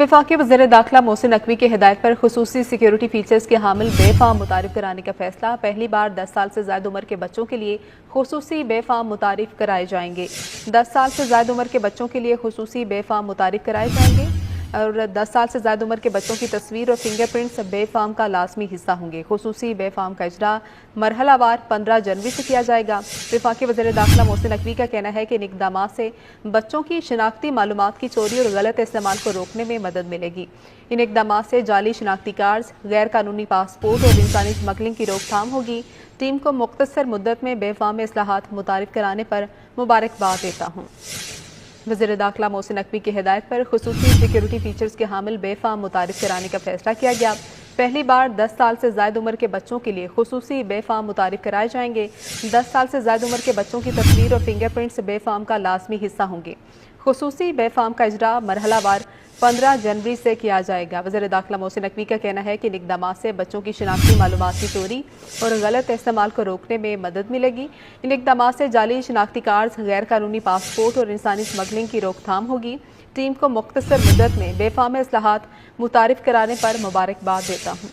वफाकी वज़ीर दाखिला मोहसिन नकवी की हिदायत पर खुसूसी सिक्योरिटी फीचर्स के हामिल बेफाम मुतारिफ कराने का फैसला। पहली बार 10 साल से ज़्यादा उम्र के बच्चों के लिए खुसूसी बेफाम मुतारिफ कराए जाएंगे। 10 साल से ज़्यादा उम्र के बच्चों के लिए खुसूसी बेफाम मुतारिफ कराए जाएंगे और 10 साल से ज़्यादा उम्र के बच्चों की तस्वीर और फिंगरप्रिंट्स बेफाम का लाजमी हिस्सा होंगे। खुसूसी बेफाम का इजरा मरहलावार 15 जनवरी से किया जाएगा। वफाकी वज़ीर दाखिला मोहसिन नकवी का कहना है कि इन इक़दामात से बच्चों की शनाख्ती मालूमात की चोरी और गलत इस्तेमाल को रोकने में मदद मिलेगी। इन इक़दामात से जाली शनाख्ती कार्ड्स, गैर कानूनी पासपोर्ट और इंसानी स्मगलिंग की रोकथाम होगी। टीम को मुख्तसर मुद्दत में बेफाम इस्लाहात मुतारिफ कराने पर मुबारकबाद देता हूँ। वज़ीर दाखिला मोहसिन नकवी की हिदायत पर खुसूसी सिक्योरिटी फीचर्स के हामिल बेफाम मुतारिफ कराने का फैसला किया गया। पहली बार 10 साल से ज़्यादा उम्र के बच्चों के लिए खुसूसी बेफाम मुतारिफ कराए जाएंगे। 10 साल से ज़्यादा उम्र के बच्चों की तस्वीर और फिंगरप्रिंट्स बेफाम का लाजमी हिस्सा होंगे। खुसूसी बेफाम का इजरा मरहलावार 15 जनवरी से किया जाएगा। वज़ीर दाखिला मोहसिन नकवी का कहना है कि इन इक़दामात से बच्चों की शनाख्ती मालूमात की चोरी और गलत इस्तेमाल को रोकने में मदद मिलेगी। इन इक़दामात से जाली शनाख्ती कार्ड्स, गैर कानूनी पासपोर्ट और इंसानी स्मगलिंग की रोकथाम होगी। टीम को मुख्तसर मुद्दत में बेफाम इस्लाहात मुतारिफ कराने पर मुबारकबाद देता हूँ।